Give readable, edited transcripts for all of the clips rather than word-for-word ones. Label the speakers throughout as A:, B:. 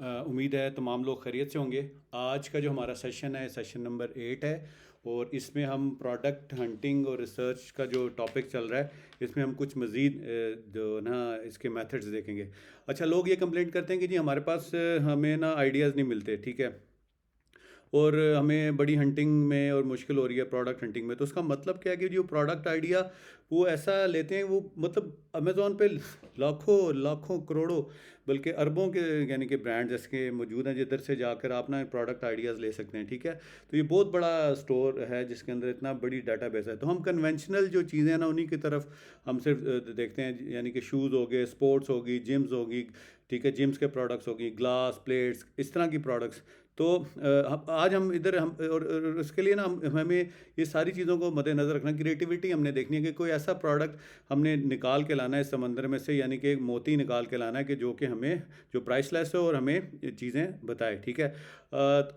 A: उम्मीद है तमाम लोग खैरियत से होंगे। आज का जो हमारा सेशन है सेशन नंबर 8 है और इसमें हम प्रोडक्ट हंटिंग और रिसर्च का जो टॉपिक चल रहा है इसमें हम कुछ मज़ीद जो ना इसके मेथड्स देखेंगे। अच्छा, लोग ये कंप्लेंट करते हैं कि जी हमारे पास हमें ना आइडियाज़ नहीं मिलते, ठीक है, और हमें बड़ी हंटिंग में और मुश्किल हो रही है प्रोडक्ट हंटिंग में। तो उसका मतलब क्या है कि जो प्रोडक्ट आइडिया वो ऐसा लेते हैं, वो मतलब अमेज़ोन पे लाखों लाखों करोड़ों बल्कि अरबों के यानी कि ब्रांड जिसके मौजूद हैं, जिधर से जाकर आप ना प्रोडक्ट आइडियाज़ ले सकते हैं, ठीक है। तो ये बहुत बड़ा स्टोर है जिसके अंदर इतना बड़ी डाटाबेस है। तो हम कन्वेंशनल जो चीज़ें हैं ना उन्हीं की तरफ हम सिर्फ देखते हैं, यानी कि शूज़ हो गए, स्पोर्ट्स होगी, जिम्स होगी, ठीक है, जिम्स के प्रोडक्ट्स होगी, ग्लास प्लेट्स, इस तरह की प्रोडक्ट्स। तो आज हम इधर हम और उसके लिए ना हमें ये सारी चीज़ों को मद्देनज़र रखना, क्रिएटिविटी हमने देखनी है कि कोई ऐसा प्रोडक्ट हमने निकाल के लाना है इस समंदर में से, यानी कि एक मोती निकाल के लाना है कि जो कि हमें जो प्राइसलेस हो और हमें ये चीज़ें बताए, ठीक है।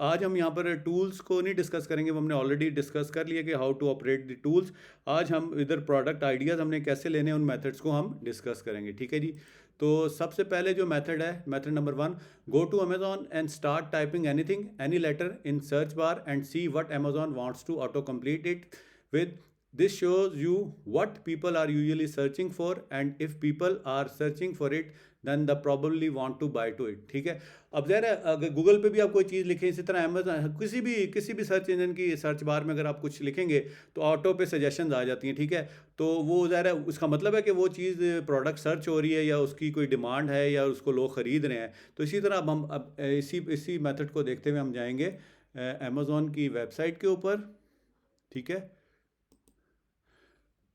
A: आज हम यहाँ पर टूल्स को नहीं डिस्कस करेंगे, वो हमने ऑलरेडी डिस्कस कर लिया कि how to operate the tools. आज हम इधर प्रोडक्ट आइडियाज़ हमने कैसे लेने हैं उन मेथड्स को हम डिस्कस करेंगे, ठीक है जी। तो सबसे पहले जो मेथड है, method number 1, go to Amazon and start typing anything, any letter in search bar and see what Amazon wants to autocomplete it with. This shows you what people are usually searching for, and if people are searching for it then they probably want to buy to it, ठीक है। अब ज़ाहिर है अगर Google पे भी आप कोई चीज़ लिखें, इसी तरह अमेजोन किसी भी सर्च इंजन की सर्च बार में अगर आप कुछ लिखेंगे तो ऑटो पे सजेशंस आ जाती हैं, ठीक है। तो वो ज़ाहिर है उसका मतलब है कि वो चीज़ प्रोडक्ट सर्च हो रही है या उसकी कोई डिमांड है या उसको लोग ख़रीद रहे हैं। तो इसी तरह अब इसी मेथड को देखते हुए हम जाएंगे अमेज़ोन की वेबसाइट के ऊपर, ठीक है।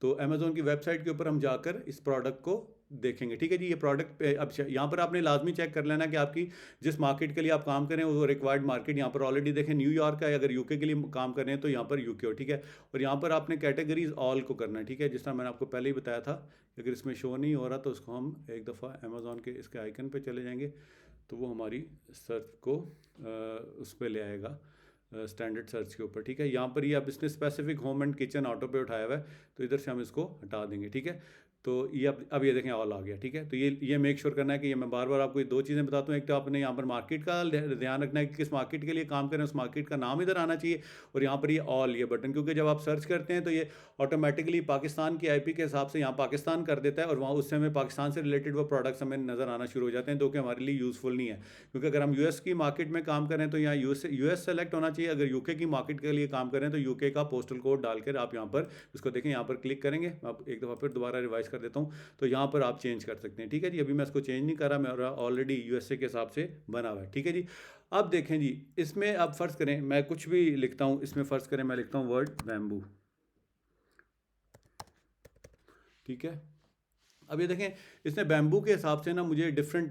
A: तो अमेज़ोन की वेबसाइट के ऊपर हम जाकर इस प्रोडक्ट को देखेंगे, ठीक है जी। ये प्रोडक्ट पे अब यहाँ पर आपने लाजमी चेक कर लेना कि आपकी जिस मार्केट के लिए आप काम करें वो रिक्वायर्ड मार्केट यहाँ पर ऑलरेडी देखें न्यूयॉर्क है। अगर यूके के लिए काम कर रहे हैं तो यहाँ पर यूके हो, ठीक है। और यहाँ पर आपने कैटेगरीज ऑल को करना है, ठीक है, जिस तरह मैंने आपको पहले ही बताया था। अगर इसमें शो नहीं हो रहा तो उसको हम एक दफ़ा अमेज़ोन के इसके आइकन पर चले जाएंगे तो वो हमारी सर्च को उस पर ले आएगा, स्टैंडर्ड सर्च के ऊपर, ठीक है। यहाँ पर ये अब इसने specific home and kitchen auto पे उठाया हुआ है, तो इधर से हम इसको हटा देंगे, ठीक है। तो ये अब ये देखें ऑल आ गया, ठीक है। तो ये मेक श्योर करना है कि ये मैं बार बार आपको ये दो चीज़ें बताता हूँ। एक तो आपने यहाँ पर मार्केट का ध्यान रखना है कि किस मार्केट के लिए काम करें, उस मार्केट का नाम इधर आना चाहिए। और यहाँ पर ये ऑल ये बटन, क्योंकि जब आप सर्च करते हैं तो ये ऑटोमेटिकली पाकिस्तान की आईपी के हिसाब से यहाँ पाकिस्तान कर देता है और वहाँ उससे हमें पाकिस्तान से रिलेटेड वो प्रोडक्ट्स हमें नज़र आना शुरू हो जाते हैं, जो कि हमारे लिए यूज़फुल नहीं है। क्योंकि अगर हम यूएस की मार्केट में काम करें तो यहाँ यूएस सेलेक्ट होना चाहिए। अगर यूके की मार्केट के लिए काम करें तो यूके का पोस्टल कोड डालकर आप यहाँ पर उसको देखें, यहाँ पर क्लिक करेंगे। आप एक दफ़ा फिर दोबारा रिवाइज कर देता हूँ, तो यहाँ पर आप चेंज कर सकते हैं, ठीक है जी। अभी मैं इसको चेंज नहीं कर रहा, मेरा ऑलरेडी यूएसए के हिसाब से बना हुआ है, ठीक है जी। अब देखें जी, इसमें आप फ़र्ज़ करें मैं कुछ भी लिखता हूँ, इसमें फ़र्ज़ करें मैं लिखता हूँ वर्ड बैम्बू, ठीक है। अब ये देखें इसने बैम्बू के हिसाब से ना मुझे डिफरेंट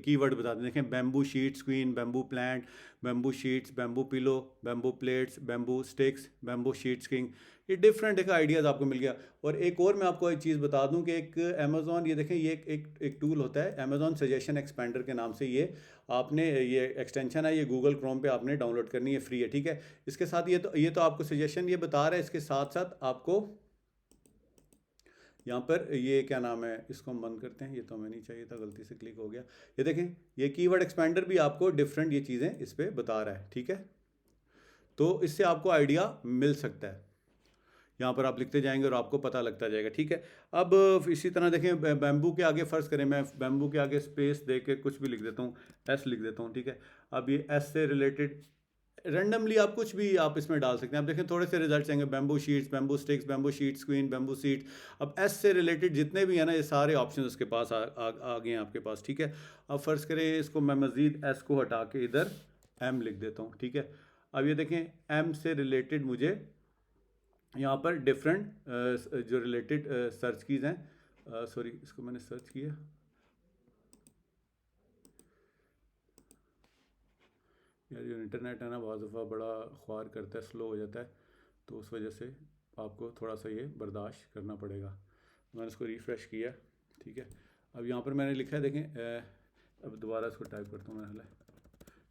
A: कीवर्ड बता दें। देखें bamboo sheet screen, bamboo plant, bamboo sheets, bamboo pillow, bamboo plates, bamboo sticks, bamboo sheet skiing, ये डिफरेंट एक आइडियाज़ आपको मिल गया। और एक और मैं आपको एक चीज़ बता दूं कि एक अमेज़ॉन, ये देखें ये एक टूल होता है अमेज़ॉन सजेशन एक्सपेंडर के नाम से। ये आपने ये एक्सटेंशन है, ये गूगल क्रोम पे आपने डाउनलोड करनी है, फ्री है, ठीक है। इसके साथ ये तो आपको सजेशन ये बता रहा है, इसके साथ साथ आपको यहाँ पर ये क्या नाम है, इसको हम बंद करते हैं, ये तो हमें नहीं चाहिए था, गलती से क्लिक हो गया। ये देखें ये कीवर्ड एक्सपेंडर भी आपको डिफरेंट ये चीज़ें इस पर बता रहा है, ठीक है। तो इससे आपको आइडिया मिल सकता है। यहाँ पर आप लिखते जाएंगे और आपको पता लगता जाएगा, ठीक है। अब इसी तरह देखें बैम्बू के आगे फ़र्ज़ करें मैं बैम्बू के आगे स्पेस दे के कुछ भी लिख देता हूँ, एस लिख देता हूँ, ठीक है। अब ये एस से रिलेटेड रैंडमली आप कुछ भी आप इसमें डाल सकते हैं। आप देखें थोड़े से रिजल्ट आएंगे, bamboo sheets, bamboo sticks, bamboo sheet screen, bamboo seat. अब एस से रिलेटेड जितने भी हैं ना ये सारे ऑप्शन उसके पास आ गए हैं आपके पास, ठीक है। अब फ़र्ज़ करें इसको मैं मज़ीद एस को हटा के इधर एम लिख देता हूँ, ठीक है। अब ये देखें एम से रिलेटेड मुझे यहाँ पर डिफरेंट जो रिलेटेड सर्च कीज़ हैं, सॉरी इसको मैंने सर्च किया, यार जो इंटरनेट है ना बहुत दफ़ा बड़ा ख्वार करता है, स्लो हो जाता है, तो उस वजह से आपको थोड़ा सा ये बर्दाश्त करना पड़ेगा। मैंने इसको रिफ़्रेश किया, ठीक है। अब यहाँ पर मैंने लिखा है देखें, अब दोबारा इसको टाइप करता हूँ मैं, हल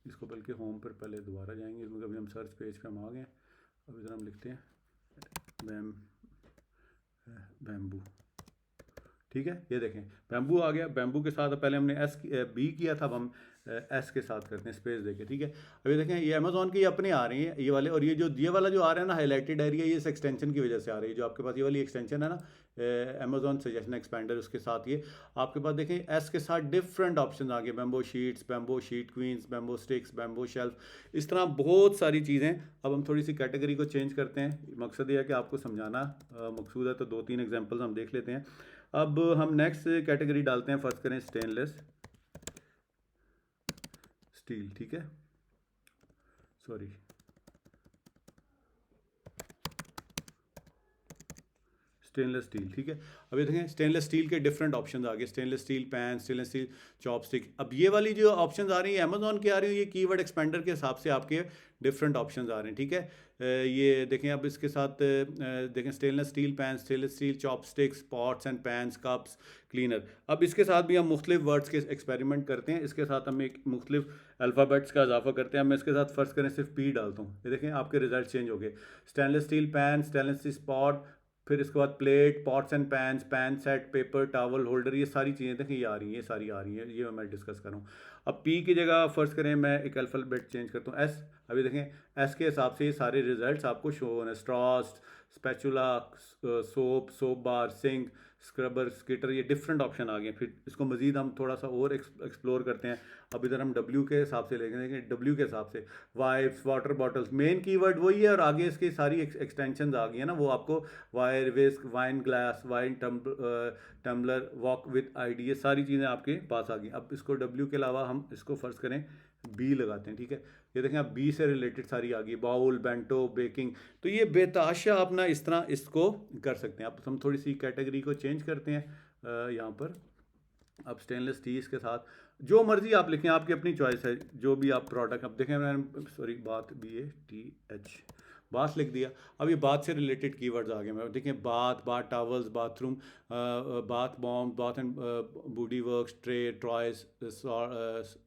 A: इसको बल्कि होम पर पहले दोबारा जाएंगे, इसमें अभी हम सर्च पेज पे हम आ गए। अब इधर हम लिखते हैं बैम्बू, ठीक है। ये देखें बैम्बू आ गया। बैम्बू के साथ पहले हमने बी किया था, अब हम एस के साथ करते हैं स्पेस देके, ठीक है। अभी देखें ये अमेजोन की अपने आ रही हैं ये वाले, और ये वाला जो आ रहा है ना हाईलाइटेड एरिया, ये इस एक्सटेंशन की वजह से आ रही है। जो आपके पास ये वाली एक्सटेंशन है ना अमेजोन सजेशन एक्सपेंडर, उसके साथ ये आपके पास देखें एस के साथ डिफरेंट ऑप्शन आ गए, bamboo sheets, bamboo sheet queens, bamboo sticks, bamboo shelf, इस तरह बहुत सारी चीज़ें। अब हम थोड़ी सी कैटेगरी को चेंज करते हैं, मकसद ये है कि आपको समझाना मकसूद है, तो 2-3 एग्जांपल्स हम देख लेते हैं। अब हम नेक्स्ट कैटेगरी डालते हैं, फर्स्ट करें स्टेनलेस स्टील, ठीक है, सॉरी स्टेनलेस स्टील, ठीक है। अब ये देखें स्टेनलेस स्टील के डिफरेंट ऑप्शन आ गए, stainless steel pan, stainless steel chopstick. अब ये वाली जो ऑप्शंस आ रही हैं अमेजोन की आ रही है, ये कीवर्ड एक्सपेंडर के हिसाब से आपके डिफरेंट ऑप्शंस आ रहे हैं, ठीक है। ये देखें अब इसके साथ देखें stainless steel pan, stainless steel chopsticks, pots and pans, cups, cleaner. अब इसके साथ भी हम मुख्तलिफ वर्ड्स के एक्सपेरिमेंट करते हैं, इसके साथ हम एक मुख्तलिफ अल्फ़ाबेट्स का इजाफा करते हैं। मैं इसके साथ फर्स्ट करें सिर्फ पी डालता हूँ, ये देखें आपके रिजल्ट चेंज हो गए। Stainless steel pan, stainless steel pot, फिर इसके बाद plate, pots and pans, pan set, paper towel holder, ये सारी चीज़ें देखें ये आ रही हैं, ये सारी आ रही हैं, ये मैं डिस्कस कर रहा हूँ। अब पी की जगह फर्स्ट करें मैं एक अल्फ़ाबेट चेंज करता हूँ एस। अभी देखें एस के हिसाब से ये सारे रिजल्ट्स आपको शो हो रहे हैं, straws, spatula, soap, soap bar, sink, scrubber, skitter, ये डिफरेंट ऑप्शन आ गए। फिर इसको मज़ीद हम थोड़ा सा और एक्सप्लोर करते हैं। अब इधर हम डब्ल्यू के हिसाब से लेंगे, देखें डब्ल्यू के हिसाब से wipes, water bottles, main keyword वही है, और आगे इसकी सारी एक्सटेंशन आ गई है ना, वो आपको wire, whisk, wine glass, wine tumbler, wok with ID, ये सारी चीज़ें आपके पास आ गई। अब इसको डब्ल्यू के अलावा हम इसको फर्स्ट करें बी लगाते हैं, ठीक है। ये देखें आप बी से रिलेटेड सारी आ गई, बाउल, बेंटो, बेकिंग, तो ये बेताशा आप ना इस तरह इसको कर सकते हैं। अब हम थोड़ी सी कैटेगरी को चेंज करते हैं यहाँ पर। अब स्टेनलेस स्टील के साथ जो मर्जी आप लिखें, आपकी अपनी चॉइस है, जो भी आप प्रोडक्ट। अब देखें मैंने सॉरी बात BATH बाथ लिख दिया। अब ये बाथ से रिलेटेड कीवर्ड्स आ गए मैं, देखें bath, bath towels, bathroom, bath bomb, bath and body works, tray, toys,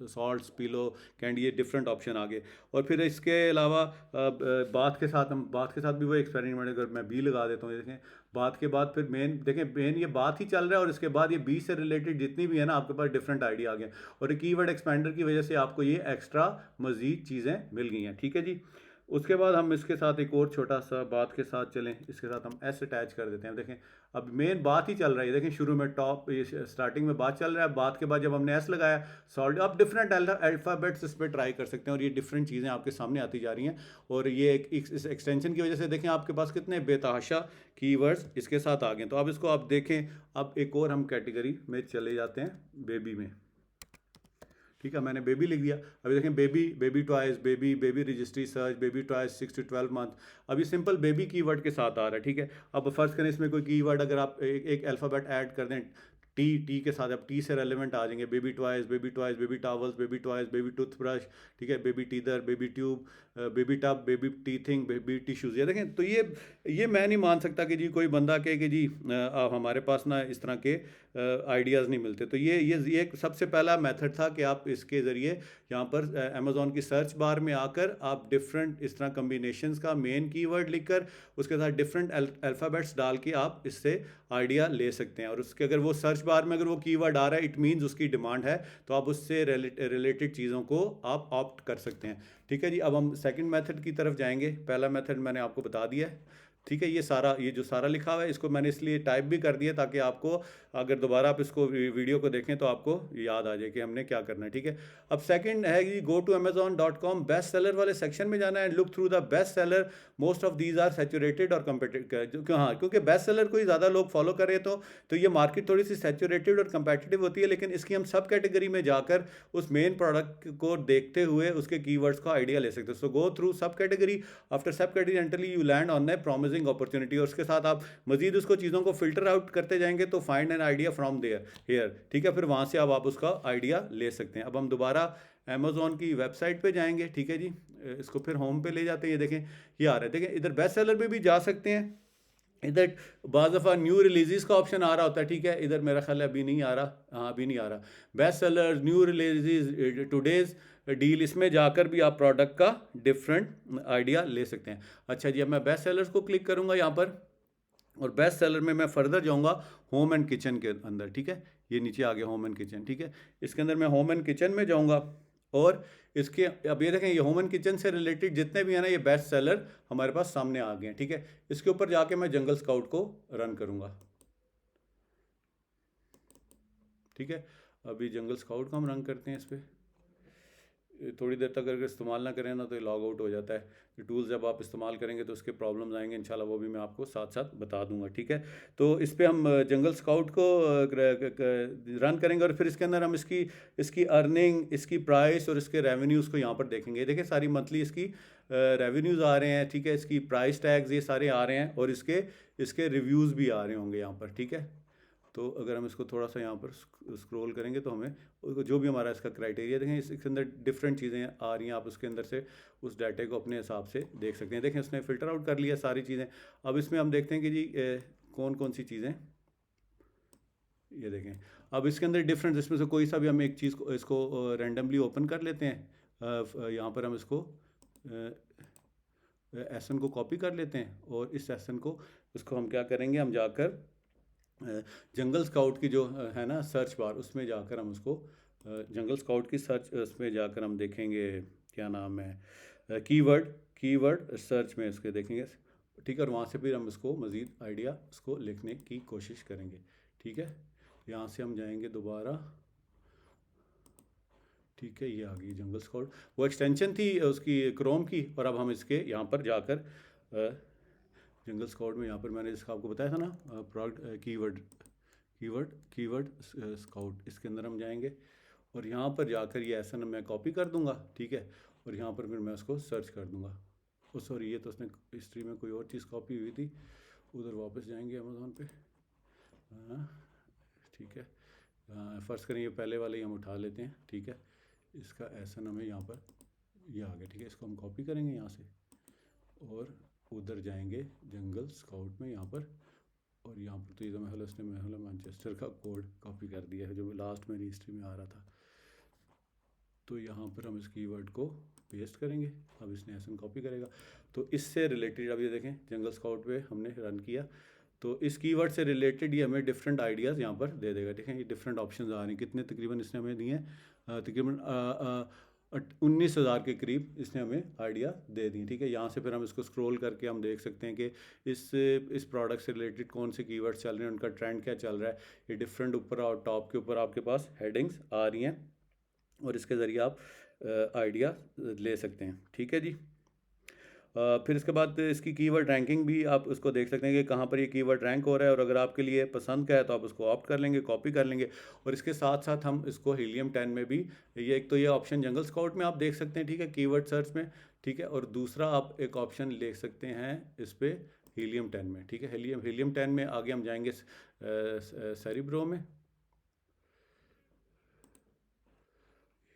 A: salts, pillow, candy, ये डिफरेंट ऑप्शन आ गए। और फिर इसके अलावा बाथ के साथ हम बाथ के साथ भी वो एक्सपेरिमेंट, अगर मैं बी लगा देता हूँ, ये देखें बात के बाद फिर मेन, देखें मेन ये बात ही चल रहा है, और इसके बाद ये बी से रिलेटेड जितनी भी है ना आपके पास डिफरेंट आइडिया आ गया, और ये कीवर्ड एक्सपेंडर की वजह से आपको ये एक्स्ट्रा मजीद चीज़ें मिल गई हैं, ठीक है जी। उसके बाद हम इसके साथ एक और छोटा सा बात के साथ चलें, इसके साथ हम एस अटैच कर देते हैं। देखें अब मेन बात ही चल रहा है, देखें शुरू में टॉप ये स्टार्टिंग में बात चल रहा है, बात के बाद जब हमने एस लगाया सॉल्ट, आप डिफरेंट अल्फ़ाबेट्स इस पर ट्राई कर सकते हैं, और ये डिफरेंट चीज़ें आपके सामने आती जा रही हैं। और ये इस एक्सटेंशन की वजह से देखें आपके पास कितने बेतहाशा कीवर्ड्स इसके साथ आ गए। तो अब इसको आप देखें, अब एक और हम कैटेगरी में चले जाते हैं बेबी में, ठीक है। मैंने बेबी लिख दिया। अभी देखें baby toys, baby registry search, baby toys 6 to 12 month. अभी सिंपल बेबी कीवर्ड के साथ आ रहा है, ठीक है। अब फर्स्ट करें इसमें कोई कीवर्ड, अगर आप एक अल्फ़ाबेट ऐड कर दें टी के साथ, अब टी से रेलिवेंट आ जाएंगे baby toys, baby towels, baby toys, baby toothbrush, ठीक है, baby teether, baby tube, baby tub, baby teething, baby tissues. ये देखें तो ये मैं नहीं मान सकता कि जी कोई बंदा कहे कि जी हमारे पास ना इस तरह के आइडियाज़ नहीं मिलते। तो ये सबसे पहला मेथड था कि आप इसके ज़रिए यहाँ पर अमेज़ॉन की सर्च बार में आकर आप डिफरेंट इस तरह कम्बिनेशंस का मेन कीवर्ड लिखकर उसके साथ डिफरेंट अल्फ़ाबेट्स डाल के आप इससे आइडिया ले सकते हैं। और उसके अगर वो सर्च बार में अगर वो कीवर्ड आ रहा है, इट मीन्स उसकी डिमांड है, तो आप उससे रिलेटेड चीज़ों को आप ऑप्ट कर सकते हैं, ठीक है जी। अब हम सेकंड मेथड की तरफ जाएंगे। पहला मेथड मैंने आपको बता दिया है, ठीक है। ये जो सारा लिखा हुआ है इसको मैंने इसलिए टाइप भी कर दिया ताकि आपको अगर दोबारा आप इसको वीडियो को देखें तो आपको याद आ जाए कि हमने क्या करना है, ठीक है। अब सेकंड है कि go to amazon.com, best seller वाले सेक्शन में जाना है, look through the best seller, most of these are saturated और कम्पिटिटिव। हाँ, क्योंकि बेस्ट सेलर को ही ज़्यादा लोग फॉलो कर रहे तो ये मार्केट थोड़ी सी सैचुरेटेड और कम्पिटिटिव होती है, लेकिन इसकी हम सब कैटेगरी में जाकर उस मेन प्रोडक्ट को देखते हुए उसके कीवर्ड्स का आइडिया ले सकते हैं। So go through sub category, after sub category eventually you land on a promising opportunity, और उसके साथ आप मजीद उसको चीज़ों को फिल्टर आउट करते जाएंगे तो find an idea from there here, ठीक है। फिर वहाँ से आप उसका आइडिया ले सकते हैं। अब हम दोबारा अमेज़ॉन की वेबसाइट पे जाएंगे, ठीक है जी। इसको फिर होम पे ले जाते हैं, ये देखें ये आ रहा है, देखें इधर बेस्ट सेलर पे भी जा सकते हैं। इधर बाज़ दफ़ा न्यू रिलीज़ का ऑप्शन आ रहा होता है, ठीक है। इधर मेरा ख्याल है अभी नहीं आ रहा, हाँ अभी नहीं आ रहा। Best seller, new release, today's deal, इसमें जाकर भी आप प्रोडक्ट का डिफरेंट आइडिया ले सकते हैं। अच्छा जी, अब मैं बेस्ट सेलर्स को क्लिक करूँगा यहाँ पर, और बेस्ट सेलर में मैं फर्दर जाऊँगा होम एंड किचन के अंदर, ठीक है। ये नीचे आ गया होम एंड किचन, ठीक है। इसके अंदर मैं होम एंड किचन में जाऊँगा। और इसके अब ये देखें, ये ह्यूमन किचन से रिलेटेड जितने भी हैं ना, ये बेस्ट सेलर हमारे पास सामने आ गए हैं, ठीक है। इसके ऊपर जाके मैं जंगल स्काउट को रन करूँगा, ठीक है। अभी जंगल स्काउट का हम रन करते हैं इस पर। थोड़ी देर तक अगर इस्तेमाल ना करें ना तो ये लॉग आउट हो जाता है। ये टूल्स जब आप इस्तेमाल करेंगे तो उसके प्रॉब्लम्स आएंगे इंशाल्लाह, वो भी मैं आपको साथ साथ बता दूंगा, ठीक है। तो इस पे हम जंगल स्काउट को रन करेंगे और फिर इसके अंदर हम इसकी इसकी अर्निंग, इसकी प्राइस और इसके रेवेन्यूज़ को यहाँ पर देखेंगे। देखिए सारी मंथली इसकी रेवेन्यूज़ आ रहे हैं, ठीक है। इसकी प्राइस टैग्स ये सारे आ रहे हैं और इसके इसके रिव्यूज़ भी आ रहे होंगे यहाँ पर, ठीक है। तो अगर हम इसको थोड़ा सा यहाँ पर स्क्रॉल करेंगे तो हमें जो भी हमारा इसका क्राइटेरिया देखें, इसके अंदर डिफरेंट चीज़ें आ रही हैं, आप उसके अंदर से उस डाटे को अपने हिसाब से देख सकते हैं। देखें उसने फ़िल्टर आउट कर लिया सारी चीज़ें। अब इसमें हम देखते हैं कि जी कौन कौन सी चीज़ें, ये देखें। अब इसके अंदर डिफरेंट, इसमें से कोई सा भी हम एक चीज़ को इसको रैंडमली ओपन कर लेते हैं। यहाँ पर हम इसको एसन को कॉपी कर लेते हैं और इस एसन को इसको हम क्या करेंगे, हम जाकर जंगल स्काउट की जो है ना सर्च बार, उसमें जाकर हम उसको जंगल स्काउट की सर्च उसमें जाकर हम देखेंगे क्या नाम है, कीवर्ड कीवर्ड सर्च में इसके देखेंगे, ठीक है। और वहाँ से फिर हम इसको मज़ीद आइडिया उसको लिखने की कोशिश करेंगे, ठीक है। यहाँ से हम जाएंगे दोबारा, ठीक है। ये आ गई जंगल स्काउट, वो एक्सटेंशन थी उसकी क्रोम की। और अब हम इसके यहाँ पर जाकर जंगल स्काउट में यहाँ पर मैंने जिसका आपको बताया था ना product keyword keyword keyword scout, इसके अंदर हम जाएंगे और यहाँ पर जाकर ये ऐसा ना मैं कॉपी कर दूंगा, ठीक है। और यहाँ पर फिर मैं उसको सर्च कर दूंगा। ओ सॉरी, ये तो उसने हिस्ट्री में कोई और चीज़ कॉपी हुई थी, उधर वापस जाएंगे अमेज़ोन पे। हाँ ठीक है, फ़र्ज़ करें ये पहले वाले ही हम उठा लेते हैं, ठीक है। इसका ऐसा हमें यहाँ पर ये आ गया, ठीक है। इसको हम कॉपी करेंगे यहाँ से और उधर जाएंगे जंगल स्काउट में यहाँ पर। और यहाँ पर तो ये तो महल उसने महल मैनचेस्टर का कोड कॉपी कर दिया है जो लास्ट मेरी हिस्ट्री में आ रहा था। तो यहाँ पर हम इस कीवर्ड को पेस्ट करेंगे, अब इसने ऐसा कॉपी करेगा। तो इससे रिलेटेड अब ये देखें जंगल स्काउट पे हमने रन किया तो इस कीवर्ड से रिलेटेड ये हमें डिफरेंट आइडियाज़ यहाँ पर दे देगा। देखें ये डिफरेंट ऑप्शंस आ रही हैं, कितने तकरीबन इसने हमें दिए हैं, तकरीबन 19,000 के करीब इसने हमें आइडिया दे दी, ठीक है। यहाँ से फिर हम इसको स्क्रॉल करके हम देख सकते हैं कि इस प्रोडक्ट से रिलेटेड कौन से कीवर्ड्स चल रहे हैं, उनका ट्रेंड क्या चल रहा है। ये डिफरेंट ऊपर और टॉप के ऊपर आपके पास हेडिंग्स आ रही हैं और इसके ज़रिए आप आइडिया ले सकते हैं, ठीक है जी। फिर इसके बाद इसकी कीवर्ड रैंकिंग भी आप उसको देख सकते हैं कि कहाँ पर ये कीवर्ड रैंक हो रहा है, और अगर आपके लिए पसंद का है तो आप उसको ऑप्ट कर लेंगे, कॉपी कर लेंगे। और इसके साथ साथ हम इसको हीलियम 10 में भी, ये एक तो ये ऑप्शन जंगल स्काउट में आप देख सकते हैं, ठीक है, कीवर्ड सर्च में, ठीक है। और दूसरा आप एक ऑप्शन ले सकते हैं इस पर हीलियम 10 में, ठीक है। हीलियम 10 में आगे हम जाएंगे सेरिब्रो में।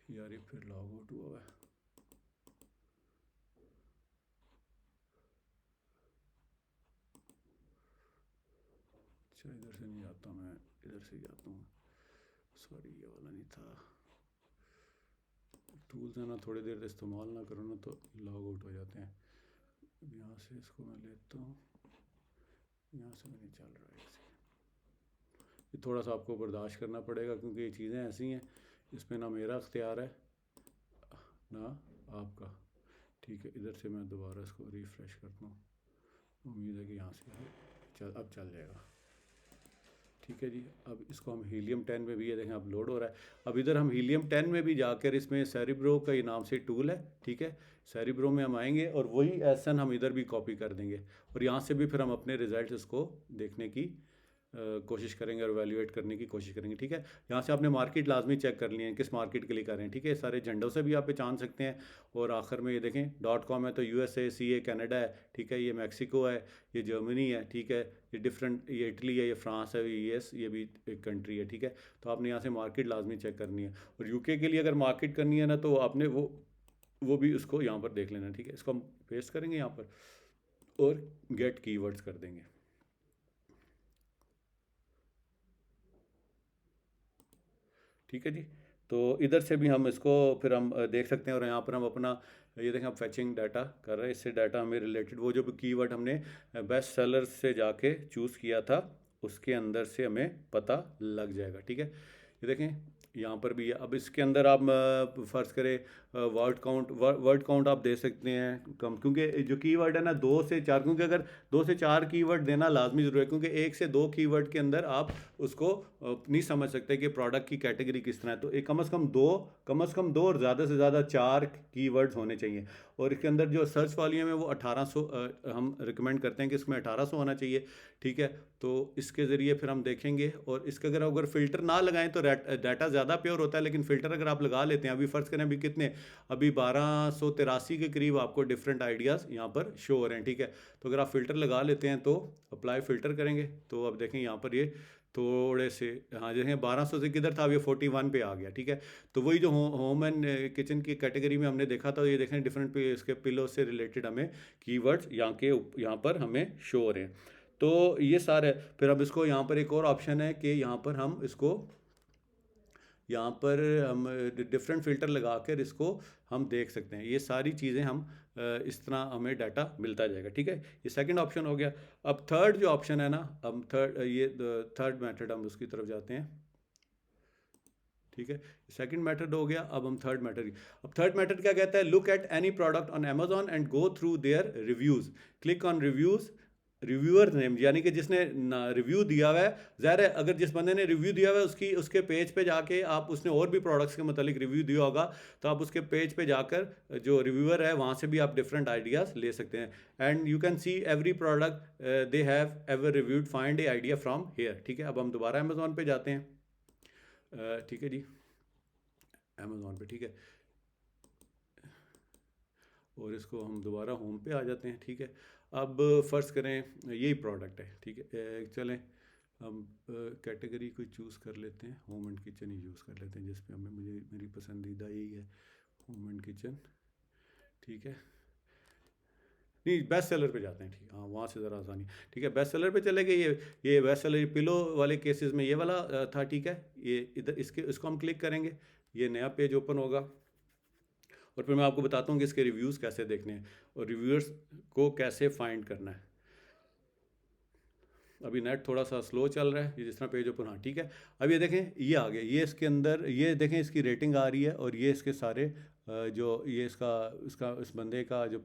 A: यार ये फिर लॉग आउट हुआ है, अच्छा इधर से नहीं जाता मैं, इधर से जाता हूँ, सॉरी ये वाला नहीं था। टूल्स है ना, थोड़ी देर इस्तेमाल ना करो ना तो लॉग आउट हो जाते हैं। यहाँ से इसको मैं लेता हूँ, यहाँ से नहीं चल रहा है इसे, ये थोड़ा सा आपको बर्दाश्त करना पड़ेगा क्योंकि ये चीज़ें ऐसी हैं, इसमें ना मेरा अख्तियार है ना आपका, ठीक है। इधर से मैं दोबारा इसको रिफ़्रेश करता हूँ, उम्मीद है कि यहाँ से अब चल जाएगा, ठीक है जी। अब इसको हम हीलियम 10 में भी, ये देखें अब लोड हो रहा है। अब इधर हम हीलियम 10 में भी जाकर इसमें सेरिब्रो का ये नाम से टूल है, ठीक है। सेरिब्रो में हम आएंगे और वही एसन हम इधर भी कॉपी कर देंगे और यहाँ से भी फिर हम अपने रिजल्ट इसको देखने की कोशिश करेंगे और वैल्यूएट करने की कोशिश करेंगे, ठीक है। यहाँ से आपने मार्केट लाजमी चेक कर लिए हैं, किस मार्केट के लिए कर रहे हैं, ठीक है। सारे झंडों से भी आप पहचान सकते हैं। और आखिर में ये देखें .com है तो USA CA कनाडा है, ठीक है। ये मैक्सिको है, ये जर्मनी है, ठीक है। ये डिफरेंट, ये इटली है, ये फ्रांस है, ये US, ये भी एक कंट्री है, ठीक है। तो आपने यहाँ से मार्केट लाजमी चेक करनी है। और UK के लिए अगर मार्केट करनी है ना तो आपने वो भी उसको यहाँ पर देख लेना, ठीक है। इसको हम पेस्ट करेंगे यहाँ पर और गेट कीवर्ड्स कर देंगे, ठीक है जी। तो इधर से भी हम इसको फिर हम देख सकते हैं और यहाँ पर हम अपना ये देखें, हम फैचिंग डाटा कर रहे हैं, इससे डाटा हमें रिलेटेड वो जो भी कीवर्ड हमने बेस्ट सेलर से जाके चूज़ किया था उसके अंदर से हमें पता लग जाएगा, ठीक है। ये देखें यहाँ पर भी है। अब इसके अंदर आप फ़र्ज़ करें वर्ड काउंट आप दे सकते हैं कम, क्योंकि जो कीवर्ड है ना 2 से 4, क्योंकि अगर 2 से 4 कीवर्ड देना लाजमी ज़रूरी है, क्योंकि 1 से 2 कीवर्ड के अंदर आप उसको नहीं समझ सकते कि प्रोडक्ट की कैटेगरी किस तरह है। तो एक कम से कम दो और ज़्यादा से ज़्यादा 4 कीवर्ड्स होने चाहिए। और इसके अंदर जो सर्च वॉल्यूम है वो 1800 हम रिकमेंड करते हैं कि इसमें 1800 होना चाहिए। ठीक है, तो इसके ज़रिए फिर हम देखेंगे। और इसके अगर फ़िल्टर ना लगाएं तो डाटा ज़्यादा प्योर होता है, लेकिन फ़िल्टर अगर आप लगा लेते हैं, अभी फ़र्ज़ करें अभी कितने, अभी 1283 के करीब आपको डिफरेंट आइडियाज़ यहाँ पर शो हो रहे हैं। ठीक है, तो अगर आप फ़िल्टर लगा लेते हैं तो अप्लाई फ़िल्टर करेंगे तो अब देखें यहाँ पर ये थोड़े से, हाँ देखें 1200 से किधर था, अब ये 41 पे आ गया। ठीक है, तो वही जो होम एंड किचन की कैटेगरी में हमने देखा था, ये देखें डिफरेंट पे इसके पिलो से रिलेटेड हमें कीवर्ड्स यहाँ पर हमें शो हो रहे हैं। तो ये सारे, फिर अब इसको यहाँ पर एक और ऑप्शन है कि यहाँ पर हम डिफरेंट फ़िल्टर लगा कर इसको हम देख सकते हैं। ये सारी चीज़ें हम इस तरह हमें डाटा मिलता जाएगा। ठीक है, ये सेकंड ऑप्शन हो गया। अब थर्ड जो ऑप्शन है ना, हम थर्ड मेथड हम उसकी तरफ जाते हैं। ठीक है, सेकंड मेथड हो गया, अब हम थर्ड मेथड। अब थर्ड मेथड क्या कहता है, look at any product on Amazon and go through their reviews, click on reviews, reviewer name, यानी कि जिसने रिव्यू दिया हुआ है, ज़ाहिर है अगर जिस बंदे ने रिव्यू दिया हुआ है उसके पेज पे जाके आप, उसने और भी प्रोडक्ट्स के मतलब रिव्यू दिया होगा, तो आप उसके पेज पे जाकर जो रिव्यूअर है वहाँ से भी आप डिफरेंट आइडियाज़ ले सकते हैं। And you can see every product they have ever reviewed, find A idea from here. ठीक है, अब हम दोबारा अमेजोन पे जाते हैं। ठीक है जी, अमेजोन पे। ठीक है, और इसको हम दोबारा होम पे आ जाते हैं। ठीक है, अब फ़र्ज़ करें यही प्रोडक्ट है। ठीक है, चलें हम कैटेगरी कोई चूज़ कर लेते हैं, home and kitchen he use कर लेते हैं, जिस पे मेरी पसंदीदा यही है, होम एंड किचन। ठीक है, नहीं बेस्ट सेलर पे जाते हैं। ठीक है, हाँ वहाँ से ज़रा आसानी। ठीक है, बेस्ट सेलर पे चले गए। ये बेस्ट सेलर पिलो वाले केसेस में ये वाला था। ठीक है, ये इधर इसको हम क्लिक करेंगे, ये नया पेज ओपन होगा, और फिर मैं आपको बताता हूँ कि इसके रिव्यूज़ कैसे देखने हैं और रिव्यूअर्स को कैसे फाइंड करना है। अभी नेट थोड़ा सा स्लो चल रहा है, ये जिस तरह पेज ओपन, हाँ ठीक है। अब ये देखें, ये आ गया, ये इसके अंदर ये देखें इसकी रेटिंग आ रही है, और ये इसके सारे जो ये इसका इसका इस बंदे का जो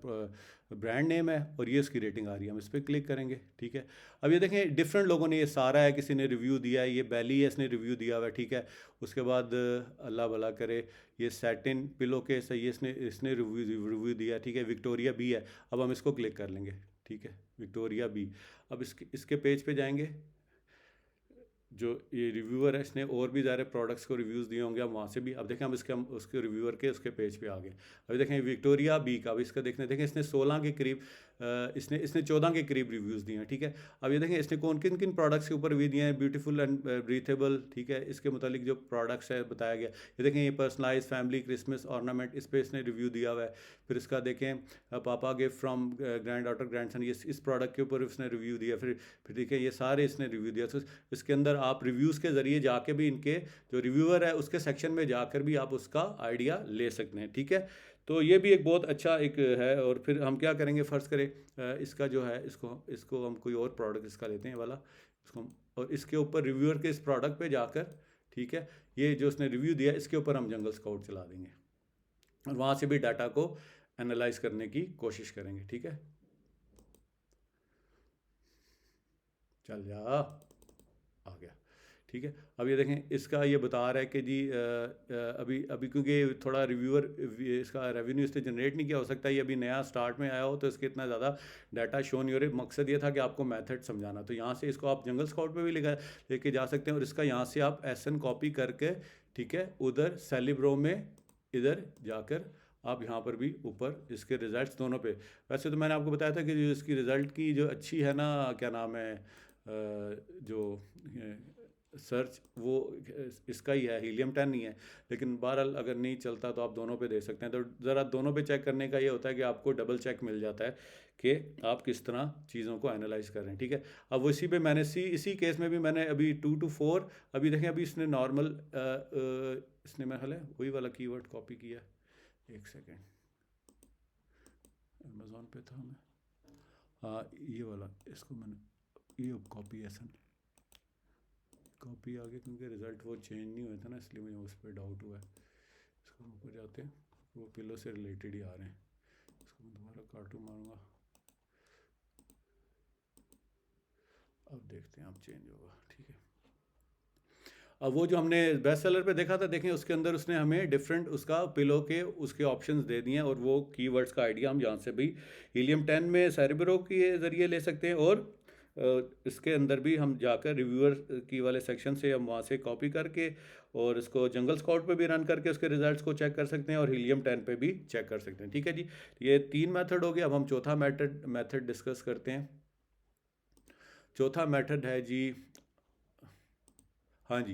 A: ब्रांड नेम है, और ये इसकी रेटिंग आ रही है। हम इस पर क्लिक करेंगे। ठीक है, अब ये देखें डिफरेंट लोगों ने ये सारा है, किसी ने रिव्यू दिया है, ये बैली है इसने रिव्यू दिया हुआ है। ठीक है, उसके बाद अल्लाह भला करे, ये सैटिन पिलो के सही इसने रिव्यू दिया। ठीक है, विक्टोरिया बी है, अब हम इसको क्लिक कर लेंगे। ठीक है, विक्टोरिया बी। अब इसके पेज पे जाएंगे, जो ये रिव्यूअर है इसने और भी ज़्यादा प्रोडक्ट्स को रिव्यूज़ दिए होंगे, हम वहाँ से भी, अब देखें हम उसके रिव्यूअर के उसके पेज पे आ गए। अभी देखें विक्टोरिया बी का, अब इसका देखें इसने 16 के करीब इसने 14 के करीब रिव्यूज़ दिए हैं। ठीक है, अब ये देखें इसने किन किन प्रोडक्ट्स के ऊपर रिव्यू दिए हैं, ब्यूटीफुल एंड ब्रीथेबल। ठीक है, इसके मुतालिक जो प्रोडक्ट्स है बताया गया। ये देखें ये पर्सनलाइज फैमिली क्रिसमस ऑर्नामेंट, इस पर इसने रिव्यू दिया हुआ है। फिर इसका देखें पापा gift from grand daughter grand son, ये इस प्रोडक्ट के ऊपर इसने रिव्यू दिया। फिर देखिए ये सारे इसने रिव्यू दिया। तो इसके अंदर आप रिव्यूज़ के ज़रिए जाके भी इनके जो रिव्यूअर है उसके सेक्शन में जाकर भी आप उसका आइडिया ले सकते हैं। ठीक है, तो ये भी एक बहुत अच्छा एक है। और फिर हम क्या करेंगे, फ़र्ज़ करें इसका जो है इसको हम कोई और प्रोडक्ट इसका लेते हैं वाला, इसको और इसके ऊपर रिव्यूअर के इस प्रोडक्ट पे जाकर, ठीक है, ये जो उसने रिव्यू दिया इसके ऊपर हम जंगल स्काउट चला देंगे, और वहाँ से भी डाटा को एनालाइज करने की कोशिश करेंगे। ठीक है, चल जा, आ गया। ठीक है, अब ये देखें इसका ये बता रहा है कि जी अभी अभी क्योंकि थोड़ा रिव्यूअर इसका रेवेन्यू इसने जनरेट नहीं किया, हो सकता है ये अभी नया स्टार्ट में आया हो तो इसके इतना ज़्यादा डाटा शो नहीं हो रहा। मकसद ये था कि आपको मेथड समझाना, तो यहाँ से इसको आप जंगल स्काउट पे भी लेके जा सकते हैं, और इसका यहाँ से आप एसन कॉपी करके, ठीक है, उधर सेलिब्रो में इधर जाकर आप यहाँ पर भी ऊपर इसके रिज़ल्ट्स दोनों पे। वैसे तो मैंने आपको बताया था कि जो इसकी रिज़ल्ट की जो अच्छी है ना, क्या नाम है जो सर्च, वो इसका ही है, हीलियम 10 ही है। लेकिन बहरहाल अगर नहीं चलता तो आप दोनों पे दे सकते हैं। तो ज़रा दोनों पे चेक करने का ये होता है कि आपको डबल चेक मिल जाता है कि आप किस तरह चीज़ों को एनालाइज कर रहे हैं। ठीक है, अब उसी पे मैंने इसी केस में भी मैंने अभी 2 to 4, अभी देखें अभी इसने नॉर्मल इसने मेरा ख्याल है वही वाला कीवर्ड कॉपी किया। एक सेकेंड, अमेज़ोन पे था मैं, हाँ ये वाला, इसको मैंने ये कॉपी ऐसा कॉपी आ गया क्योंकि रिज़ल्ट वो चेंज नहीं हुए थे ना, इसलिए मुझे उस पर डाउट हुआ है। इसको हम ऊपर जाते हैं, वो पिलो से रिलेटेड ही आ रहे हैं। इसको मैं दोबारा कार्टून मारूंगा, अब देखते हैं अब चेंज होगा। ठीक है, अब वो जो हमने बेस्ट सेलर पे देखा था, देखें उसके अंदर उसने हमें डिफरेंट उसका पिलो के उसके ऑप्शंस दे दिए हैं, और वो कीवर्ड्स का आइडिया हम यहाँ से भी हीलियम 10 में सेरेब्रो के ज़रिए ले सकते हैं, और इसके अंदर भी हम जाकर रिव्यूअर की वाले सेक्शन से हम वहाँ से कॉपी करके और इसको जंगल स्काउट पे भी रन करके उसके रिजल्ट्स को चेक कर सकते हैं, और हीलियम 10 पे भी चेक कर सकते हैं। ठीक है जी, ये 3 मेथड हो गया। अब हम चौथा मेथड डिस्कस करते हैं। चौथा मेथड है जी, हाँ जी,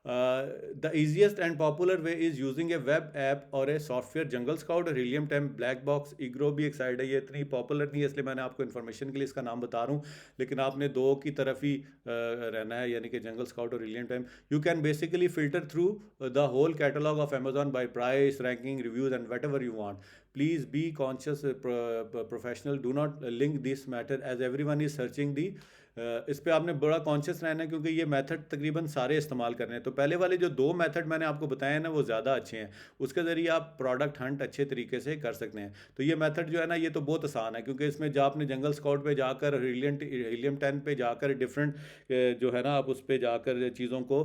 A: the easiest and popular way is using a web app और ए सॉफ्टवेयर। जंगल स्काउट और हीलियम 10 ब्लैक बॉक्स इग्रो भी एक साइड है, ये इतनी पॉपुलर नहीं है इसलिए मैंने आपको इन्फॉर्मेशन के लिए इसका नाम बता रहा हूँ, लेकिन आपने दो की तरफ ही रहना है, यानी कि जंगल स्काउट और Helium 10। You can basically filter through the whole catalogue of Amazon by price, ranking, reviews and whatever you want. Please be conscious professional, do not link this matter as everyone is searching the. इस पे आपने बड़ा conscious रहना है क्योंकि ये method तकरीबन सारे इस्तेमाल कर रहे हैं। तो पहले वाले जो दो मेथड मैंने आपको बताए हैं ना, वो ज़्यादा अच्छे हैं, उसके ज़रिए आप प्रोडक्ट हंट अच्छे तरीके से कर सकते हैं। तो ये मेथड जो है ना, ये तो बहुत आसान है, क्योंकि इसमें जब आपने जंगल स्काउट पे जाकर हीलियम 10 पे जाकर डिफरेंट जो है ना, आप उस पर जाकर चीज़ों को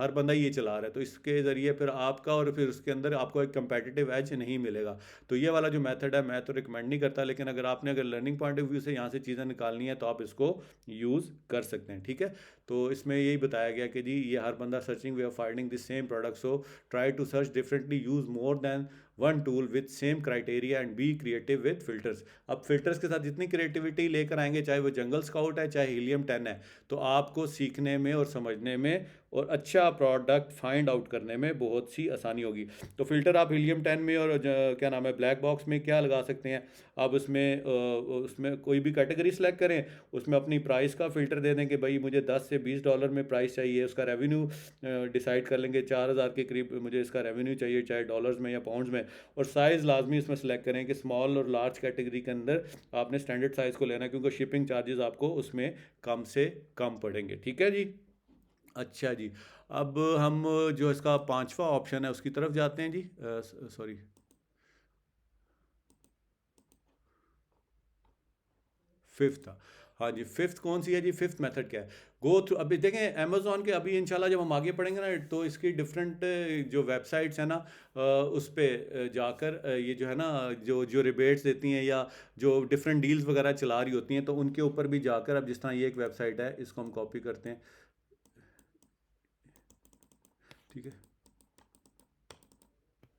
A: हर बंदा ये चला रहा है, तो इसके ज़रिए फिर आपका और फिर उसके अंदर आपको एक कंपेटिटिव एज नहीं मिलेगा। तो ये वाला जो मेथड है मैं तो रिकमेंड नहीं करता, लेकिन अगर लर्निंग पॉइंट ऑफ व्यू से यहाँ से चीज़ें निकालनी है तो आप इसको यूज़ कर सकते हैं। ठीक है, तो इसमें यही बताया गया कि जी ये हर बंदा searching way of finding the same product, so try to search differently, use more than one tool with same criteria and be creative with filters. अब फिल्टर्स के साथ जितनी क्रिएटिविटी लेकर आएंगे, चाहे वो जंगल स्काउट है चाहे हीलियम 10 है, तो आपको सीखने में और समझने में और अच्छा प्रोडक्ट फाइंड आउट करने में बहुत सी आसानी होगी। तो फिल्टर आप हीलियम 10 में और क्या नाम है ब्लैक बॉक्स में क्या लगा सकते हैं आप, उसमें कोई भी कैटेगरी सेलेक्ट करें, उसमें अपनी प्राइस का फ़िल्टर दे दें कि भाई मुझे $10 से $20 में प्राइस चाहिए, उसका रेवेन्यू डिसाइड कर लेंगे, 4000 के करीब मुझे इसका रेवेन्यू चाहिए, चाहे डॉलर्स में या पाउंड्स में। और साइज़ लाजमी इसमें सेलेक्ट करें कि स्मॉल और लार्ज कैटेगरी के अंदर आपने स्टैंडर्ड साइज़ को लेना है, क्योंकि शिपिंग चार्जेस आपको उसमें कम से कम पड़ेंगे। ठीक है जी, अच्छा जी, अब हम जो इसका पांचवा ऑप्शन है उसकी तरफ जाते हैं जी। सॉरी, फिफ्थ था, हाँ जी, फिफ्थ कौन सी है जी? फिफ्थ मेथड क्या है? गो थ्रू, अभी देखें अमेजोन के, अभी इंशाल्लाह जब हम आगे पढ़ेंगे ना, तो इसकी डिफरेंट जो वेबसाइट्स हैं ना, उस पर जाकर ये जो है ना, जो जो रिबेट्स देती हैं या जो डिफरेंट डील्स वगैरह चला रही होती हैं, तो उनके ऊपर भी जाकर, अब जिस तरह ये एक वेबसाइट है, इसको हम कॉपी करते हैं। ठीक है,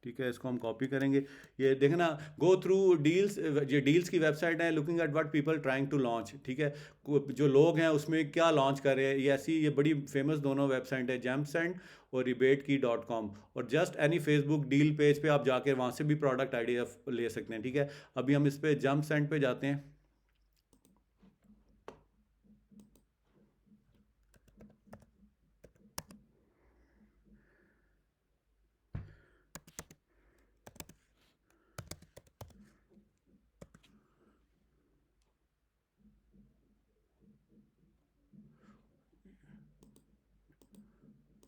A: ठीक है, इसको हम कॉपी करेंगे। ये देखें ना, गो थ्रू डील्स, ये डील्स की वेबसाइट है, looking at what people trying to launch. ठीक है, जो लोग हैं उसमें क्या लॉन्च कर रहे हैं, ये ऐसी ये बड़ी फेमस दोनों वेबसाइट है, जैम सेंड और रिबेट की .com। और just any Facebook deal page पे आप जाके वहाँ से भी प्रोडक्ट आइडिया ले सकते हैं। ठीक है, अभी हम इस पर जंप सेंड पे जाते हैं।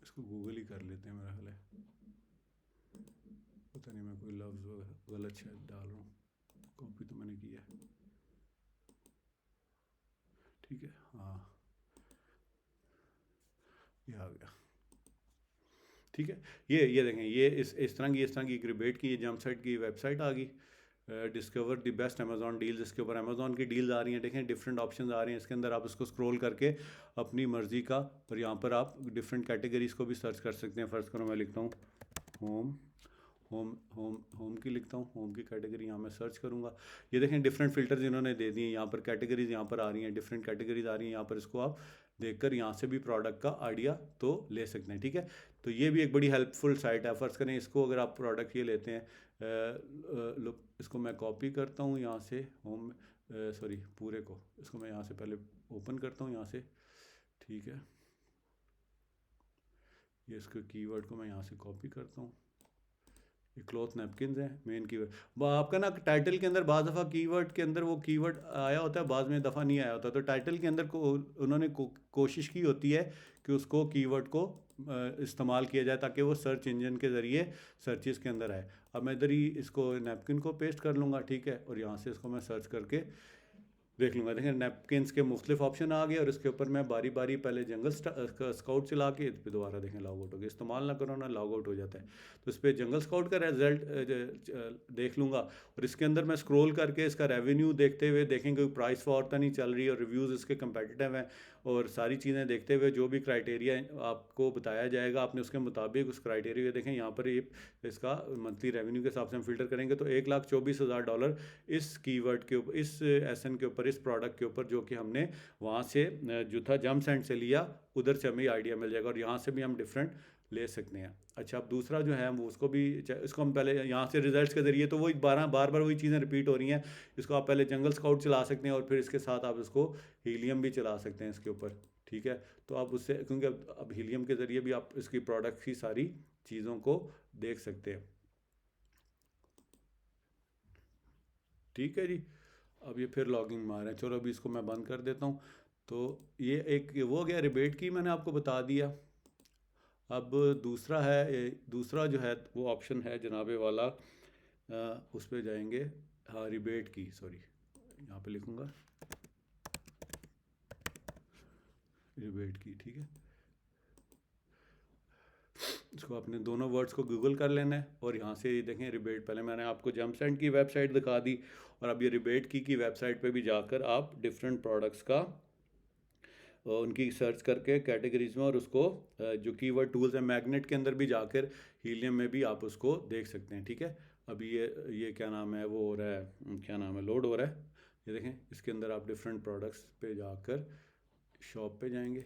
A: इसको गूगल ही कर लेते हैं, मेरा ख्याल है, पता नहीं मैं कोई लफ्ज़ गलत शायद डाल रहा हूँ, कॉपी तो मैंने किया है। ठीक है, हाँ, ये आ गया। ठीक है, ये देखें, ये इस तरह की एक रिबेट की, ये जंप साइट की वेबसाइट आ गई। Discover the best Amazon deals, इसके ऊपर अमेजॉन की डील्स आ रही हैं, देखें डिफरेंट ऑप्शंस आ रहे हैं इसके अंदर, आप इसको स्क्रॉल करके अपनी मर्ज़ी का, और यहाँ पर आप डिफरेंट कैटेगरीज को भी सर्च कर सकते हैं। फ़र्ज़ करो मैं लिखता हूँ होम, होम की लिखता हूँ, होम की कैटेगरी यहाँ मैं सर्च करूँगा। ये देखें डिफरेंट फ़िल्टर्स इन्होंने दे दिए, यहाँ पर कैटेगरीज यहाँ पर आ रही हैं, डिफरेंट कैटेगरीज आ रही हैं यहाँ पर, इसको आप देखकर यहाँ से भी प्रोडक्ट का आइडिया तो ले सकते हैं। ठीक है, तो ये भी एक बड़ी हेल्पफुल साइट है। फ़र्ज़ करें इसको अगर आप प्रोडक्ट ये लेते हैं, लुक, इसको मैं कॉपी करता हूँ यहाँ से, होम, सॉरी पूरे को, इसको मैं यहाँ से पहले ओपन करता हूँ यहाँ से। ठीक है, ये इसके कीवर्ड को मैं यहाँ से कॉपी करता हूँ, ये क्लॉथ नैपकिन हैं मेन कीवर्ड। आपका ना टाइटल के अंदर बाज़ दफ़ा कीवर्ड के अंदर वो कीवर्ड आया होता है, बाद में दफ़ा नहीं आया होता, तो टाइटल के अंदर उन्होंने कोशिश की होती है कि उसको कीवर्ड को इस्तेमाल किया जाए ताकि वो सर्च इंजन के ज़रिए सर्चिस के अंदर आए। अब मैं इधर ही इसको नैपकिन को पेस्ट कर लूँगा, ठीक है, और यहाँ से इसको मैं सर्च करके देख लूँगा। देखें नैपकिन्स के मुख्तलिफ ऑप्शन आ गए और इसके ऊपर मैं बारी बारी पहले जंगल स्काउट चला के फिर दोबारा देखें लॉग आउट हो गया। इस्तेमाल ना करो ना लॉग आउट हो जाता है। तो इस पर जंगल स्काउट का रिजल्ट देख लूँगा और इसके अंदर मैं स्क्रॉल करके इसका रेवेन्यू देखते हुए देखेंगे कोई प्राइस वॉर तो नहीं चल रही और रिव्यूज़ इसके कंपेटिटिव हैं, और सारी चीज़ें देखते हुए जो भी क्राइटेरिया आपको बताया जाएगा आपने उसके मुताबिक उस क्राइटेरिया देखें। यहाँ पर ये इसका मंथली रेवेन्यू के हिसाब से हम फिल्टर करेंगे तो $1,24,000 इस कीवर्ड के ऊपर, इस एसन के ऊपर, इस प्रोडक्ट के ऊपर जो कि हमने वहाँ से जो था जम सेंट से लिया, उधर से हमें आइडिया मिल जाएगा और यहाँ से भी हम डिफरेंट ले सकते हैं। अच्छा, अब दूसरा जो है वो उसको भी इसको हम पहले यहाँ से रिजल्ट्स के ज़रिए, तो वही बार बार वही चीज़ें रिपीट हो रही हैं। इसको आप पहले जंगल स्काउट चला सकते हैं और फिर इसके साथ आप इसको हीलियम भी चला सकते हैं इसके ऊपर, ठीक है। तो आप उससे, क्योंकि अब हीलियम के ज़रिए भी आप इसकी प्रोडक्ट की सारी चीज़ों को देख सकते हैं, ठीक है जी। अब ये फिर लॉगिंग मार रहे हैं, चलो अभी इसको मैं बंद कर देता हूँ। तो ये एक वो हो गया रिबेट की, मैंने आपको बता दिया। अब दूसरा है दूसरा जो है वो ऑप्शन है जनाबे वाला, उस पर जाएंगे। हाँ, रिबेट की, सॉरी यहाँ पे लिखूँगा रिबेट की, ठीक है। इसको अपने दोनों वर्ड्स को गूगल कर लेना है और यहाँ से ये देखें रिबेट, पहले मैंने आपको जम्पसेंट की वेबसाइट दिखा दी और अब ये रिबेट की वेबसाइट पे भी जाकर आप डिफरेंट प्रोडक्ट्स का उनकी सर्च करके कैटेगरीज में, और उसको जो कीवर्ड टूल्स हैं मैग्नेट के अंदर भी जाकर हीलियम में भी आप उसको देख सकते हैं, ठीक है। अभी ये क्या नाम है वो हो रहा है, क्या नाम है, लोड हो रहा है। ये देखें इसके अंदर आप डिफरेंट प्रोडक्ट्स पे जाकर शॉप पे जाएंगे,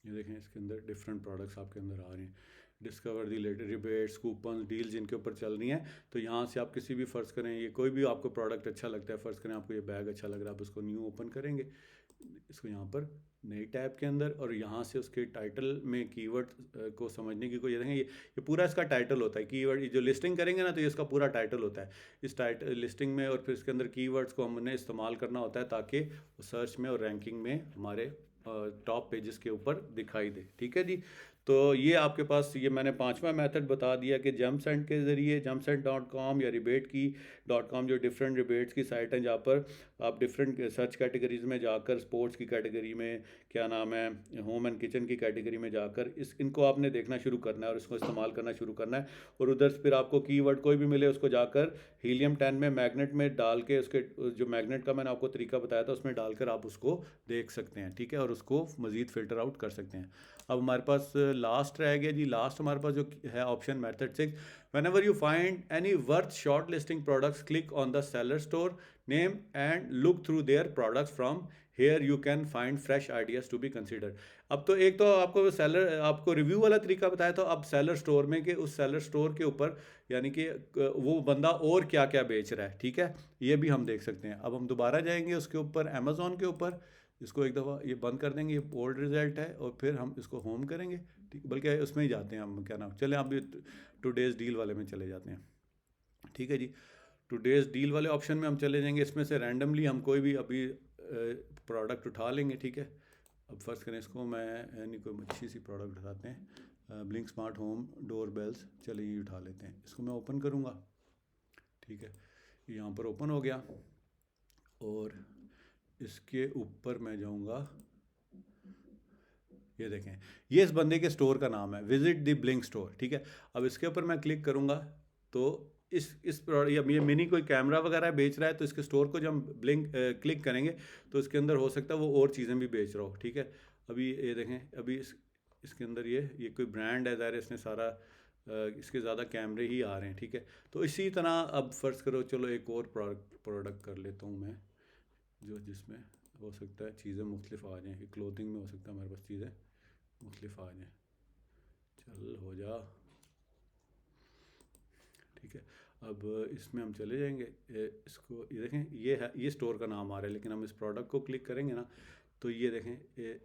A: ये देखें इसके अंदर डिफरेंट प्रोडक्ट्स आपके अंदर आ रहे हैं। Discover the latest rebates, coupon, deals जिनके ऊपर चल रही हैं। तो यहाँ से आप किसी भी फ़र्ज़ करें, ये कोई भी आपको प्रोडक्ट अच्छा लगता है, फ़र्ज़ करें आपको ये बैग अच्छा लग रहा है, आप उसको न्यू ओपन करेंगे इसको यहाँ पर नई टैब के अंदर, और यहाँ से उसके टाइटल में कीवर्ड को समझने की कोई, ये देखें ये पूरा इसका टाइटल होता है। कीवर्ड जो लिस्टिंग करेंगे ना तो ये इसका पूरा टाइटल होता है इस टाइटल लिस्टिंग में, और फिर इसके अंदर कीवर्ड्स को हमने इस्तेमाल करना होता है ताकि सर्च में और रैंकिंग में हमारे टॉप पेजेस के ऊपर दिखाई दे, ठीक है जी। तो ये आपके पास, ये मैंने पांचवा मेथड बता दिया कि जम्पसेंट के ज़रिए jumpsent.com या रिबेट.com जो डिफरेंट रिबेट्स की साइट हैं जहाँ पर आप डिफरेंट सर्च कैटेगरीज में जाकर, स्पोर्ट्स की कैटेगरी में, क्या नाम है, होम एंड किचन की कैटेगरी में जाकर इनको आपने देखना शुरू करना है और इसको इस्तेमाल करना शुरू करना है। और उधर फिर आपको कीवर्ड कोई भी मिले उसको जाकर हीलियम 10 में मैग्नेट में डाल के, उसके जो मैग्नेट का मैंने आपको तरीका बताया था उसमें डालकर आप उसको देख सकते हैं, ठीक है, और उसको मज़ीद फ़िल्टर आउट कर सकते हैं। अब हमारे पास लास्ट रह गया जी, लास्ट हमारे पास जो है option method 6, whenever you find any worth shortlisting products click on the seller store name and look through their products from here you can find fresh ideas to be considered। अब तो एक तो आपको seller, आपको review वाला तरीका बताया था, अब सेलर स्टोर में कि उस सेलर स्टोर के ऊपर यानी कि वो बंदा और क्या क्या बेच रहा है, ठीक है, ये भी हम देख सकते हैं। अब हम दोबारा जाएंगे उसके ऊपर अमेज़ॉन के ऊपर, इसको एक दफ़ा ये बंद कर देंगे, ये ओल्ड रिजल्ट है, और फिर हम इसको होम करेंगे, ठीक, बल्कि उसमें ही जाते हैं हम, क्या नाम, चले आप टुडेज़ डील वाले में चले जाते हैं, ठीक है जी। टुडेज़ डील वाले ऑप्शन में हम चले जाएंगे, इसमें से रैंडमली हम कोई भी अभी प्रोडक्ट उठा लेंगे, ठीक है। अब फ़र्ज़ करें इसको मैं यानी कोई अच्छी सी प्रोडक्ट उठाते हैं, Blink smart home door bells, चलिए ये उठा लेते हैं, इसको मैं ओपन करूँगा, ठीक है, यहाँ पर ओपन हो गया और इसके ऊपर मैं जाऊँगा, ये देखें ये इस बंदे के स्टोर का नाम है, विजिट द ब्लिंक स्टोर, ठीक है। अब इसके ऊपर मैं क्लिक करूँगा तो इस प्रोडक्ट या ये मिनी कोई कैमरा वगैरह बेच रहा है, तो इसके स्टोर को जब हम क्लिक करेंगे तो इसके अंदर हो सकता है वो और चीज़ें भी बेच रहा हो, ठीक है। अभी ये देखें, अभी इसके अंदर ये कोई ब्रांड है, ज़ाहिर है इसने सारा इसके ज़्यादा कैमरे ही आ रहे हैं, ठीक है। तो इसी तरह अब फ़र्ज़ करो, चलो एक और प्रोडक्ट कर लेता हूँ मैं, जो जिसमें हो सकता है चीज़ें मुख्तलिफ आ जाएँ, क्लोथिंग में हो सकता है हमारे पास चीज़ें मुख्तलिफ आ जाएँ, चल हो जा, ठीक है। अब इसमें हम चले जाएंगे, इसको ये देखें, ये है, ये स्टोर का नाम आ रहा है, लेकिन हम इस प्रोडक्ट को क्लिक करेंगे ना तो ये देखें,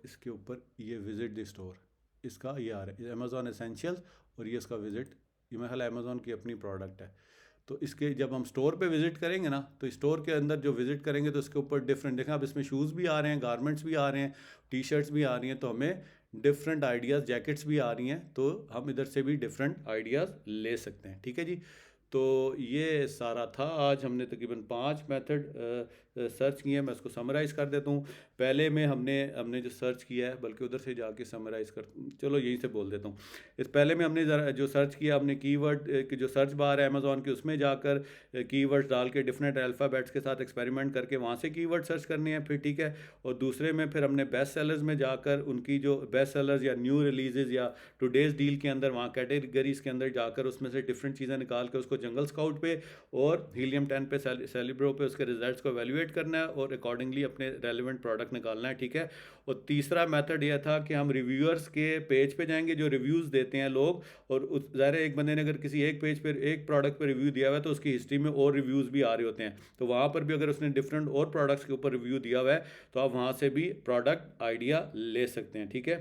A: इसके ऊपर ये विज़िट द स्टोर, इसका ये आ रहा है अमेज़ॉन एसेंशियल्स, और ये इसका विज़िट, ये मेरा ख्याल अमेज़ॉन की अपनी प्रोडक्ट है। तो इसके जब हम स्टोर पे विज़िट करेंगे ना, तो स्टोर के अंदर जो विज़िट करेंगे तो इसके ऊपर डिफरेंट देखें, अब इसमें शूज़ भी आ रहे हैं, गारमेंट्स भी आ रहे हैं, टी शर्ट्स भी आ रही हैं, तो हमें डिफरेंट आइडियाज़, जैकेट्स भी आ रही हैं, तो हम इधर से भी डिफरेंट आइडियाज़ ले सकते हैं। ठीक है जी। तो ये सारा था, आज हमने तकरीबन 5 मेथड सर्च किए हैं। मैं इसको समराइज़ कर देता हूँ। पहले में हमने जो सर्च किया है, बल्कि उधर से जाके समराइज़ कर, चलो यहीं से बोल देता हूँ। इस पहले में हमने जो सर्च किया, हमने कीवर्ड की जो सर्च बार है अमेज़ॉन की, उसमें जाकर कीवर्ड्स डाल के डिफरेंट अल्फ़ाबेट्स के साथ एक्सपेरिमेंट करके वहाँ से कीवर्ड सर्च करनी है फिर। ठीक है। और दूसरे में फिर हमने बेस्ट सेलर्स में जाकर उनकी जो बेस्ट सेलर्स या न्यू रिलीजेज़ या टुडेज़ डील के अंदर, वहाँ कैटेगरीज़ के अंदर जाकर उसमें से डिफरेंट चीज़ें निकाल के उसको जंगल स्काउट पे और हीलियम 10 पे, सेलिब्रो पे उसके रिजल्ट्स को एवेल्युएट करना है और अकॉर्डिंगली अपने रेलिवेंट प्रोडक्ट निकालना है। ठीक है। और तीसरा मेथड यह था कि हम रिव्यूअर्स के पेज पे जाएंगे, जो रिव्यूज़ देते हैं लोग, और उस ज़ाहिर है एक बंदे ने अगर किसी एक पेज पर एक प्रोडक्ट पर रिव्यू दिया हुआ है तो उसकी हिस्ट्री में और रिव्यूज़ भी आ रहे होते हैं, तो वहाँ पर भी अगर उसने डिफरेंट और प्रोडक्ट्स के ऊपर रिव्यू दिया हुआ है तो आप वहाँ से भी प्रोडक्ट आइडिया ले सकते हैं। ठीक है।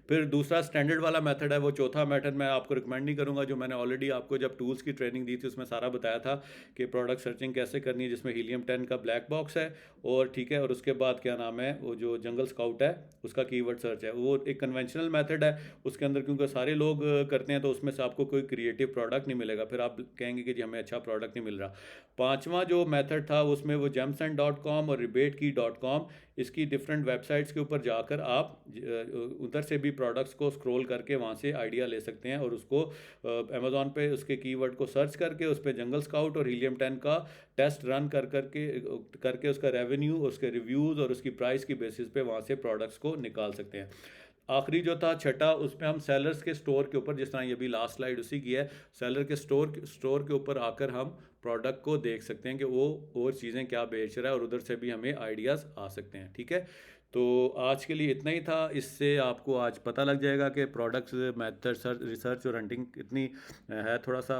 A: फिर दूसरा स्टैंडर्ड वाला मेथड है, वो चौथा मेथड मैं आपको रिकमेंड नहीं करूँगा, जो मैंने ऑलरेडी आपको जब टूल्स की ट्रेनिंग दी थी उसमें सारा बताया था कि प्रोडक्ट सर्चिंग कैसे करनी है, जिसमें हीलियम 10 का ब्लैक बॉक्स है, और ठीक है, और उसके बाद क्या नाम है, वो जो जंगल स्काउट है उसका कीवर्ड सर्च है। वो एक कन्वेंशनल मेथड है, उसके अंदर क्योंकि सारे लोग करते हैं तो उसमें से आपको कोई क्रिएटिव प्रोडक्ट नहीं मिलेगा, फिर आप कहेंगे कि जी हमें अच्छा प्रोडक्ट नहीं मिल रहा। पाँचवा जो मेथड था उसमें वो जेमसेंट.com और रिबेट.com, इसकी डिफरेंट वेबसाइट्स के ऊपर जाकर आप उधर से भी प्रोडक्ट्स को स्क्रॉल करके वहाँ से आइडिया ले सकते हैं, और उसको अमेज़ॉन पे उसके कीवर्ड को सर्च करके उस पर जंगल स्काउट और हीलियम 10 का टेस्ट रन करके उसका रेवेन्यू, उसके रिव्यूज़ और उसकी प्राइस की बेसिस पे वहाँ से प्रोडक्ट्स को निकाल सकते हैं। आखिरी जो था छठा, उसमें हम सेलर्स के स्टोर के ऊपर, जिस तरह ये भी लास्ट स्लाइड उसी की है, सेलर के स्टोर के ऊपर आकर हम प्रोडक्ट को देख सकते हैं कि वो और चीज़ें क्या बेच रहा है, और उधर से भी हमें आइडियाज़ आ सकते हैं। ठीक है। तो आज के लिए इतना ही था। इससे आपको आज पता लग जाएगा कि प्रोडक्ट्स मेथड रिसर्च और हंटिंग कितनी है, थोड़ा सा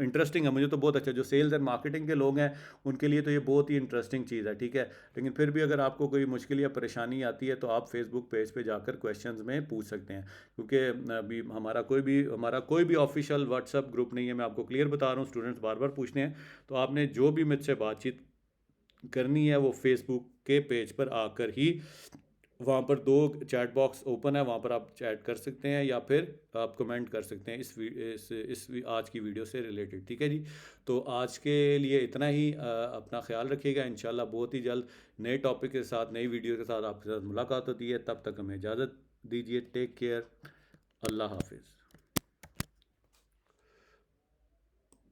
A: इंटरेस्टिंग है। मुझे तो बहुत अच्छा, जो सेल्स एंड मार्केटिंग के लोग हैं उनके लिए तो ये बहुत ही इंटरेस्टिंग चीज़ है। ठीक है। लेकिन फिर भी अगर आपको कोई मुश्किल या परेशानी आती है तो आप फेसबुक पेज पे जाकर क्वेश्चंस में पूछ सकते हैं, क्योंकि अभी हमारा कोई भी ऑफिशियल व्हाट्सअप ग्रुप नहीं है। मैं आपको क्लियर बता रहा हूँ, स्टूडेंट्स बार बार पूछते हैं, तो आपने जो भी मुझसे बातचीत करनी है वो फेसबुक के पेज पर आकर ही, वहाँ पर 2 चैट बॉक्स ओपन है, वहाँ पर आप चैट कर सकते हैं या फिर आप कमेंट कर सकते हैं आज की वीडियो से रिलेटेड। ठीक है जी। तो आज के लिए इतना ही। अपना ख्याल रखिएगा। इंशाल्लाह बहुत ही जल्द नए टॉपिक के साथ, नई वीडियो के साथ आपके साथ मुलाकात होती है। तब तक हमें इजाज़त दीजिए। Take care. अल्लाह हाफिज़।